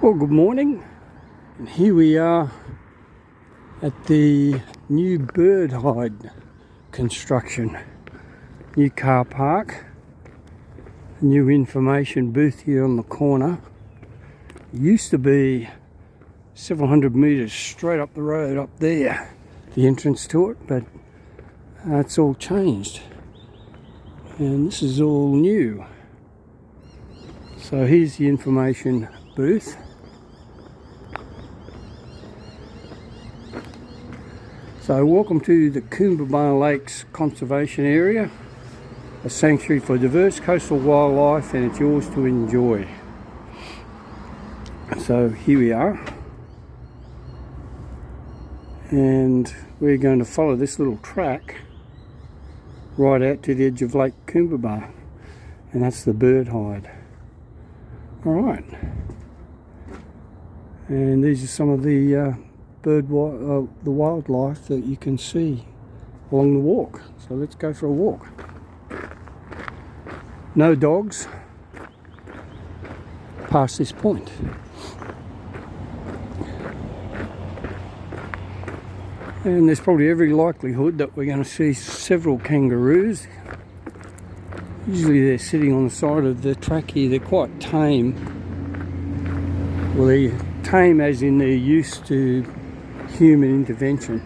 Well, good morning, and here we are at the new bird hide construction. New car park, new information booth here on the corner. It used to be several hundred metres straight up the road up there, the entrance to it, but it's all changed and this is all new. So here's the information booth. So welcome to the Coombabah Lakes Conservation Area, a sanctuary for diverse coastal wildlife, and it's yours to enjoy. So here we are, and we're going to follow this little track right out to the edge of Lake Coombabah, and that's the bird hide. Alright, and these are some of the the wildlife that you can see along the walk. So let's go for a walk. No dogs past this point. And there's probably every likelihood that we're going to see several kangaroos. Usually they're sitting on the side of the track here. They're quite tame. Well, they're tame as in they're used to human intervention.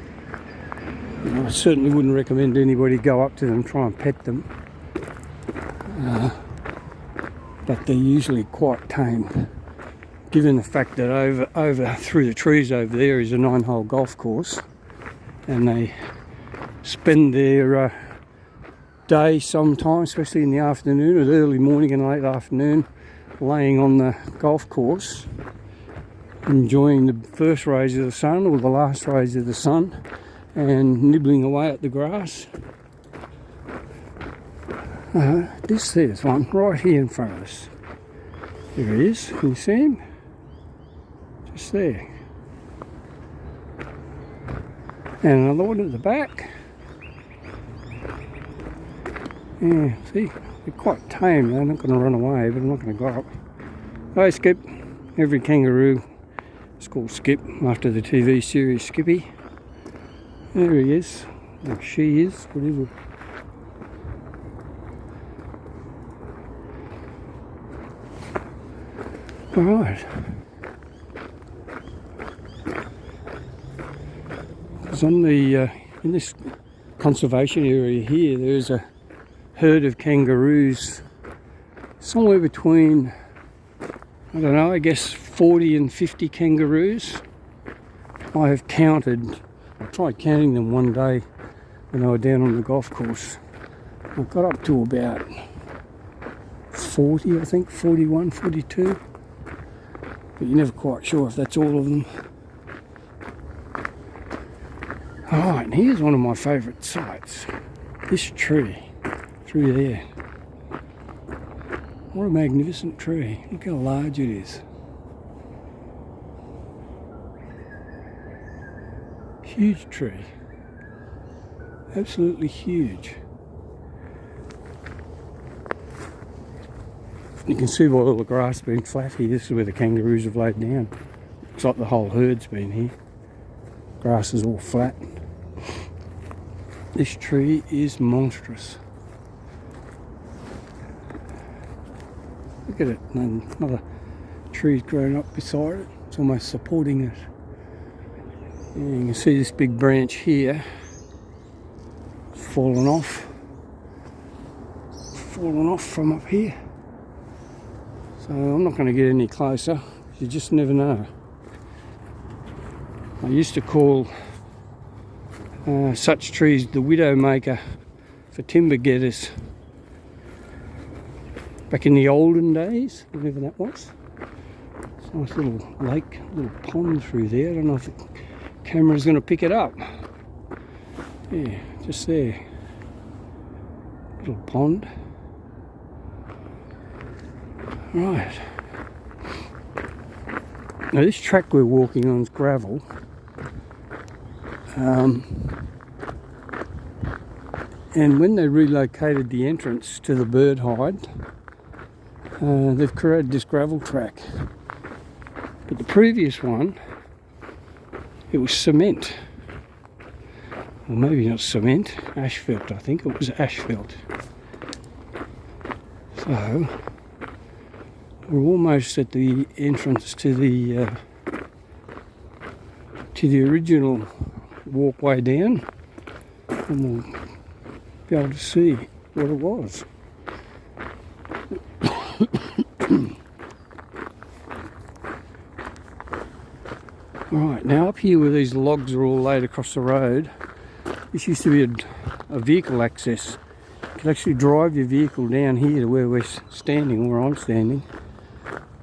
I certainly wouldn't recommend anybody go up to them and try and pet them, but they're usually quite tame, given the fact that over through the trees over there is a 9-hole golf course, and they spend their day sometimes, especially in the afternoon or the early morning and late afternoon, laying on the golf course, enjoying the first rays of the sun or the last rays of the sun and nibbling away at the grass. There's one right here in front of us. There he is. Can you see him? Just there. And another one at the back. Yeah, see, they're quite tame. They're not going to run away, but I'm not going to go up. Hi, Skip. Every kangaroo is called Skip after the TV series Skippy. There he is. Or she is, whatever. Alright. Because on the in this conservation area here, there's a herd of kangaroos, somewhere between, I don't know, I guess 40 and 50 kangaroos. I have counted, I tried counting them one day when I was down on the golf course. I got up to about 40, I think, 41, 42. But you're never quite sure if that's all of them. Alright, and here's one of my favourite sights. This tree through there. What a magnificent tree. Look how large it is. Huge tree. Absolutely huge. You can see by all the grass being flat here. This is where the kangaroos have laid down. Looks like the whole herd's been here. Grass is all flat. This tree is monstrous. Look at it, and another tree's grown up beside it. It's almost supporting it. And you can see this big branch here, fallen off from up here. So I'm not going to get any closer. You just never know. I used to call such trees the widow maker for timber getters. Back in the olden days, whatever that was. It's a nice little lake, little pond through there. I don't know if the camera's going to pick it up. Yeah, just there. Little pond. Right. Now this track we're walking on is gravel. And when they relocated the entrance to the bird hide, they've created this gravel track. But the previous one, it was cement. Well, maybe not cement, asphalt. I think it was asphalt. So we're almost at the entrance to the original walkway down, and we'll be able to see what it was. Right, now up here where these logs are all laid across the road, this used to be a vehicle access. You could actually drive your vehicle down here to where we're standing, where I'm standing,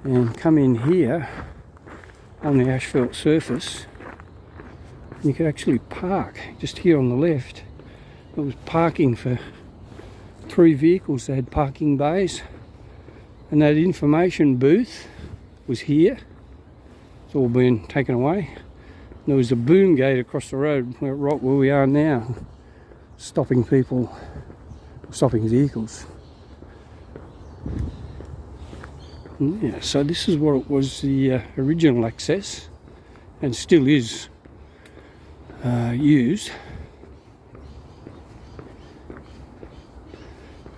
and come in here on the asphalt surface. You could actually park just here on the left. It was parking for 3 vehicles. They had parking bays, and that information booth was here. It's all been taken away. There was a boom gate across the road, right where we are now, stopping people, stopping vehicles. Yeah, so this is what it was, the original access, and still is used.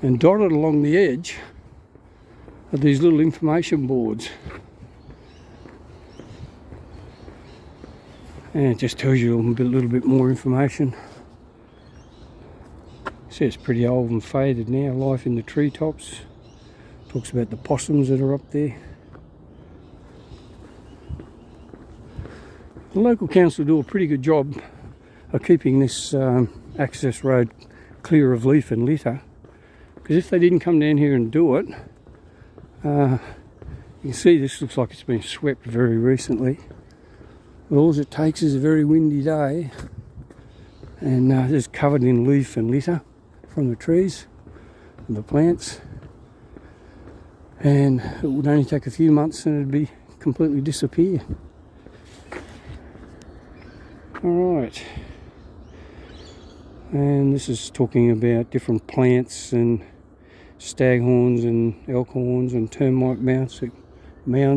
And dotted along the edge are these little information boards. And it just tells you a little bit more information. See, it's pretty old and faded now. Life in the treetops. Talks about the possums that are up there. The local council do a pretty good job of keeping this access road clear of leaf and litter. Because if they didn't come down here and do it, you can see this looks like it's been swept very recently. But all it takes is a very windy day, and it's covered in leaf and litter from the trees and the plants, and it would only take a few months and it'd be completely disappear. Alright, and this is talking about different plants and staghorns and elkhorns and termite mounds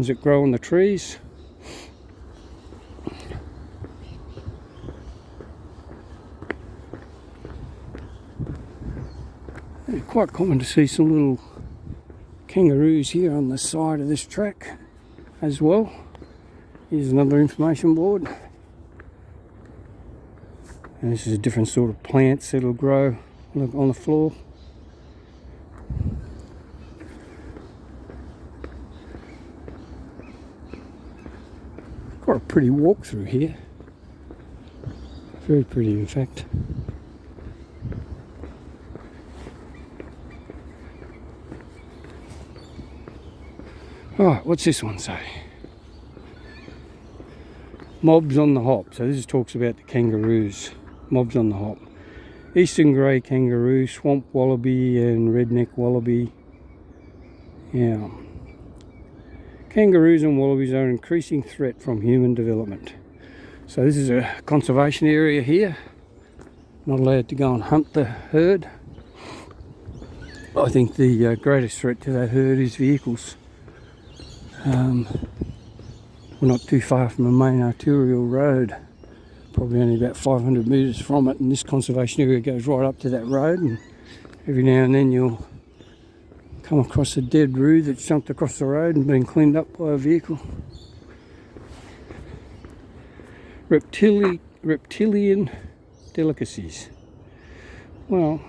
that grow on the trees. It's quite common to see some little kangaroos here on the side of this track as well. Here's another information board. And this is a different sort of plants that'll grow on the floor. Quite a pretty walk through here. Very pretty, in fact. Alright, what's this one say? Mobs on the hop. So this talks about the kangaroos. Mobs on the hop. Eastern grey kangaroo, swamp wallaby and redneck wallaby. Yeah. Kangaroos and wallabies are an increasing threat from human development. So this is a conservation area here. Not allowed to go and hunt the herd. I think the greatest threat to that herd is vehicles. We're not too far from a main arterial road, probably only about 500 metres from it, and this conservation area goes right up to that road, and every now and then you'll come across a dead roo that's jumped across the road and been cleaned up by a vehicle. Reptilian delicacies. Well,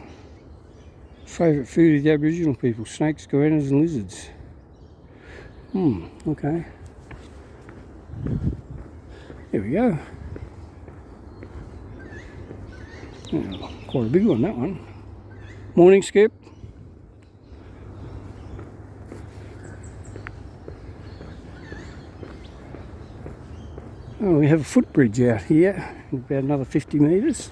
favourite food of the Aboriginal people, snakes, goannas and lizards. Okay. There we go. Oh, quite a big one, that one. Morning, Skip. Oh, we have a footbridge out here, about another 50 metres.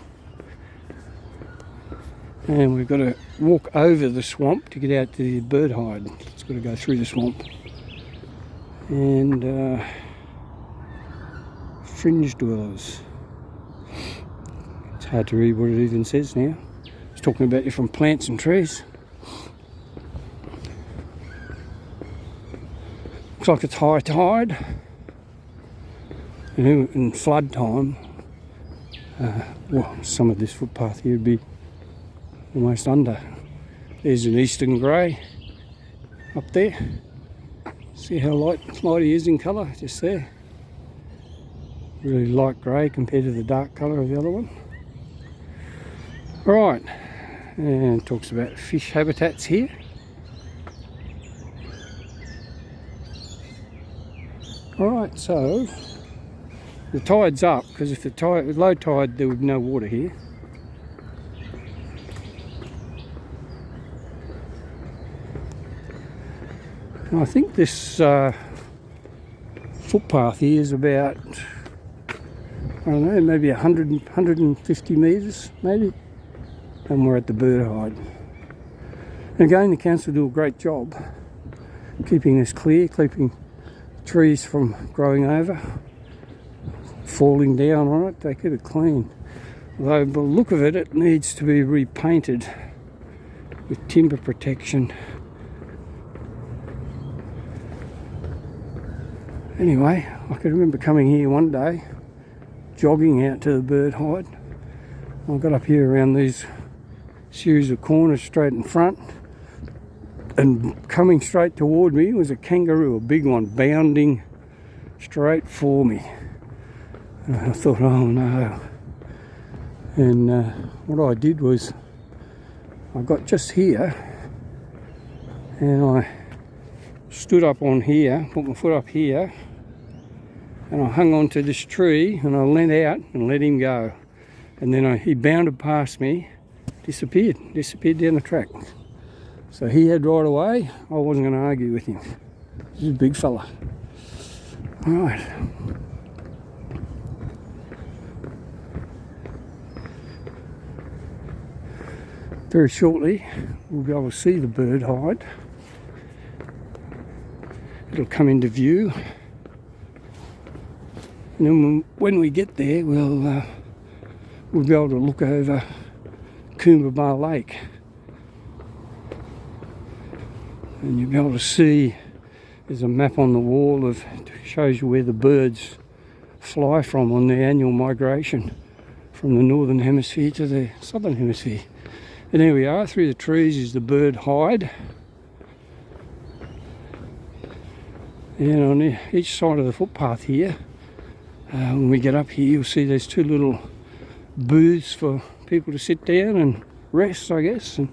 And we've got to walk over the swamp to get out to the bird hide. It's got to go through the swamp. And fringe dwellers. It's hard to read what it even says now. It's talking about different plants and trees. Looks like it's high tide. And in flood time, well, some of this footpath here would be almost under. There's an eastern grey up there. See how light he is in colour, just there. Really light grey compared to the dark colour of the other one. Right, and it talks about fish habitats here. Alright, so the tide's up, because if the tide was low tide there would be no water here. And I think this footpath here is about, I don't know, maybe 150 metres maybe, and we're at the bird hide. And again, the council do a great job keeping this clear, keeping trees from growing over, falling down on it. They keep it clean. Although by the look of it, it needs to be repainted with timber protection. Anyway, I can remember coming here one day, jogging out to the bird hide. I got up here around these series of corners straight in front, and coming straight toward me was a kangaroo, a big one, bounding straight for me. And I thought, oh no. And what I did was, I got just here, and I stood up on here, put my foot up here, and I hung onto this tree, and I leant out and let him go. And then he bounded past me, disappeared down the track. So he had right away. I wasn't going to argue with him. He's a big fella. All right. Very shortly, we'll be able to see the bird hide. It'll come into view. And then when we get there, we'll be able to look over Coombabah Lake. And you'll be able to see, there's a map on the wall that shows you where the birds fly from on their annual migration from the northern hemisphere to the southern hemisphere. And there we are, through the trees is the bird hide. And on each side of the footpath here, when we get up here, you'll see there's two little booths for people to sit down and rest, I guess, and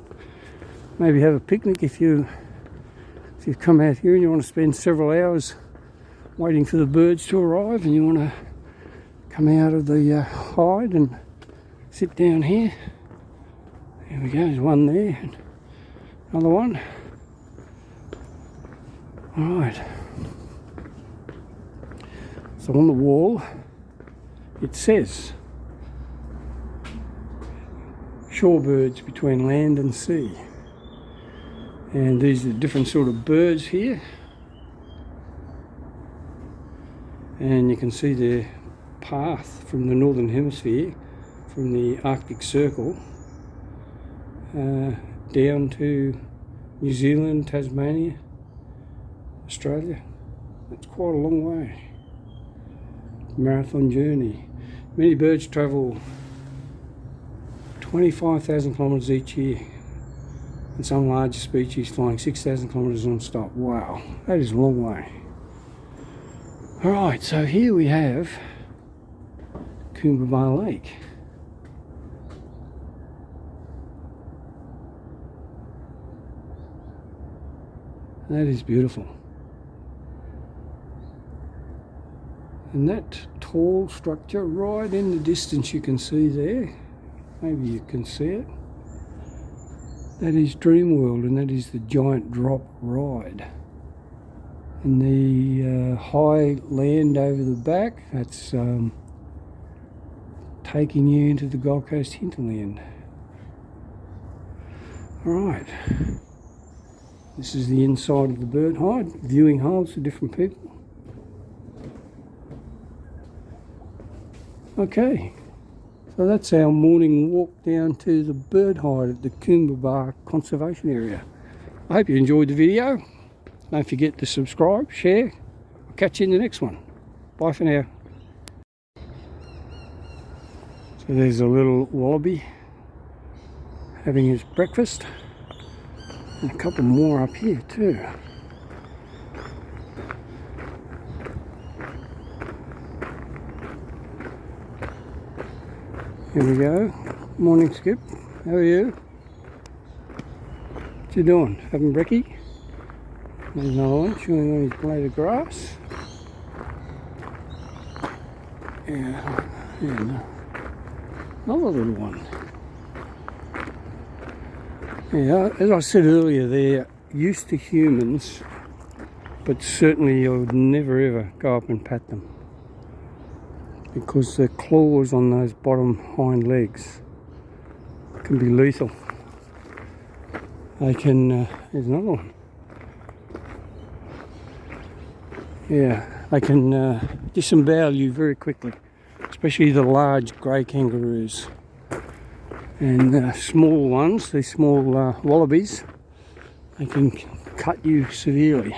maybe have a picnic if you come out here and you want to spend several hours waiting for the birds to arrive, and you want to come out of the hide and sit down here. There we go, there's one there, and another one. Alright. So on the wall it says, shorebirds between land and sea. And these are different sort of birds here. And you can see their path from the northern hemisphere, from the Arctic Circle, down to New Zealand, Tasmania, Australia. That's quite a long way. Marathon journey. Many birds travel 25,000 kilometres each year, and some larger species flying 6,000 kilometres non-stop. Wow, that is a long way. Alright, so here we have Coombabah Lake. That is beautiful. And that tall structure right in the distance you can see there, maybe you can see it, that is Dreamworld, and that is the giant drop ride. And the high land over the back, that's taking you into the Gold Coast hinterland. Alright, this is the inside of the bird hide, viewing holes for different people. Okay, so that's our morning walk down to the bird hide at the Coombabah Conservation Area. I hope you enjoyed the video. Don't forget to subscribe, share. I'll catch you in the next one. Bye for now. So there's a little wallaby having his breakfast, and a couple more up here too. Here we go. Morning, Skip. How are you? What you doing? Having brekkie? There's another one chewing on his blade of grass. Yeah, another little one. Yeah, as I said earlier, they're used to humans, but certainly I would never ever go up and pat them, because the claws on those bottom hind legs can be lethal. They can, there's another one. Yeah, they can disembowel you very quickly, especially the large grey kangaroos. And small ones, these small wallabies, they can cut you severely.